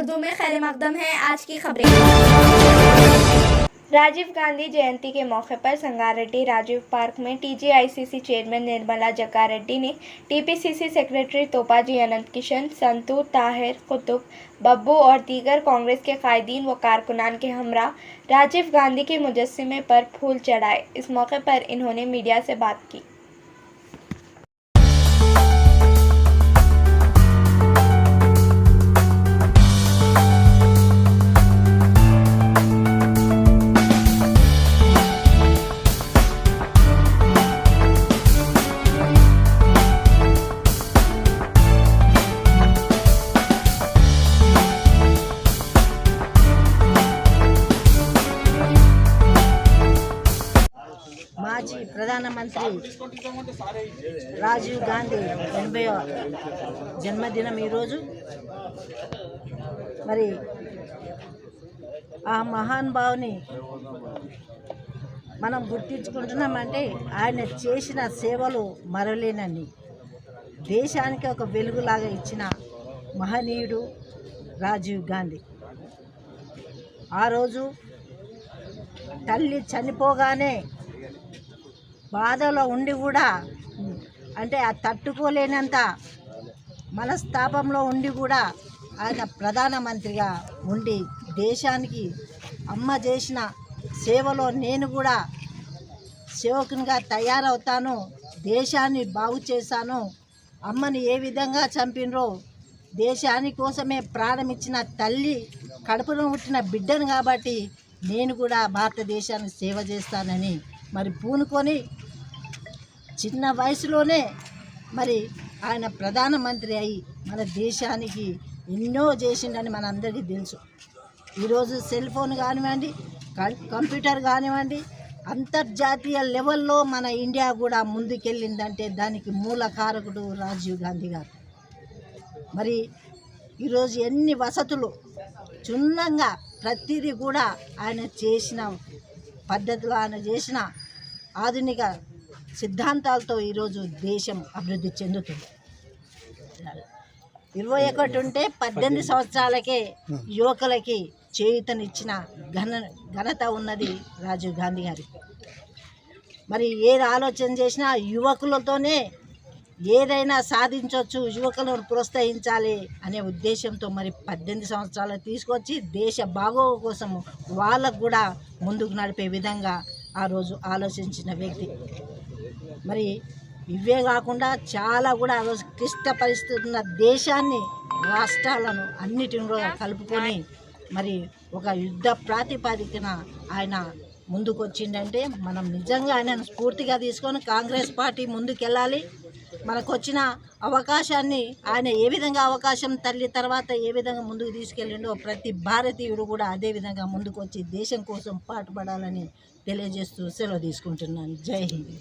उर्दू में खैर मकदम है। आज की खबरें। राजीव गांधी जयंती के मौके पर संगारेड्डी राजीव पार्क में टीजीआईसीसी चेयरमैन निर्मला जग्गारेड्डी ने टीपीसीसी सेक्रेटरी तोपाजी अनंत किशन, संतू, ताहिर, कुतुब, बब्बू और दीगर कांग्रेस के कायदीन व कारकुनान के हमरा राजीव गांधी के मुजस्समे पर फूल चढ़ाए। इस मौके पर इन्होंने मीडिया से बात की। మాజీ ప్రధానమంత్రి రాజీవ్ గాంధీ 80వ జన్మదినం ఈరోజు. మరి ఆ మహానుభావుని మనం గుర్తించుకుంటున్నామంటే ఆయన చేసిన సేవలు మరలేనని, దేశానికి ఒక వెలుగులాగా ఇచ్చిన మహనీయుడు రాజీవ్ గాంధీ. ఆ రోజు తల్లి చనిపోగానే బాధలో ఉండి కూడా, అంటే ఆ తట్టుకోలేనంత మనస్తాపంలో ఉండి కూడా ఆయన ప్రధానమంత్రిగా ఉండి దేశానికి అమ్మ చేసిన సేవలో నేను కూడా సేవకునిగా తయారవుతాను, దేశాన్ని బాగు చేశాను, అమ్మని ఏ విధంగా చంపినరో దేశాని కోసమే ప్రాణం ఇచ్చిన తల్లి కడుపులో పుట్టిన బిడ్డను కాబట్టి నేను కూడా భారతదేశానికి సేవ చేస్తానని మరి పూనుకొని చిన్న వయసులోనే మరి ఆయన ప్రధానమంత్రి అయి మన దేశానికి ఎన్నో చేసిండని మన అందరికీ తెలుసు. ఈరోజు సెల్ ఫోన్ కానివ్వండి, కంప్యూటర్ కానివ్వండి, అంతర్జాతీయ లెవెల్లో మన ఇండియా కూడా ముందుకెళ్ళిందంటే దానికి మూల కారకుడు రాజీవ్ గాంధీ గారు. మరి ఈరోజు ఎన్ని వసతులు క్షుణ్ణంగా ప్రతిదీ కూడా ఆయన చేసిన పద్ధతిలో, ఆయన చేసిన ఆధునిక సిద్ధాంతాలతో ఈరోజు దేశం అభివృద్ధి చెందుతుంది. 21 ఉంటే 18 సంవత్సరాలకే యువకులకి చేయూతనిచ్చిన ఘనత ఉన్నది రాజీవ్ గాంధీ గారికి. మరి ఏది ఆలోచన చేసినా యువకులతోనే ఏదైనా సాధించవచ్చు, యువకులను ప్రోత్సహించాలి అనే ఉద్దేశంతో మరి 18 సంవత్సరాలు తీసుకొచ్చి దేశ బాగోగు కోసం వాళ్ళకు కూడా ముందుకు నడిపే విధంగా ఆ రోజు ఆలోచించిన వ్యక్తి. మరి ఇవే కాకుండా చాలా కూడా ఆ రోజు క్లిష్ట పరిస్థితులు ఉన్న దేశాన్ని, రాష్ట్రాలను అన్నిటిని కూడా కలుపుకొని మరి ఒక యుద్ధ ప్రాతిపదికన ఆయన ముందుకు వచ్చిందంటే మనం నిజంగా ఆయనను స్ఫూర్తిగా తీసుకొని కాంగ్రెస్ పార్టీ ముందుకెళ్ళాలి. మనకు వచ్చిన అవకాశాన్ని ఆయన ఏ విధంగా అవకాశం తల్లి తర్వాత ఏ విధంగా ముందుకు తీసుకెళ్ళిండో ప్రతి భారతీయుడు కూడా అదే విధంగా ముందుకు వచ్చి దేశం కోసం పాటుపడాలని తెలియజేస్తూ సెలవు తీసుకుంటున్నాను. జై హింద్.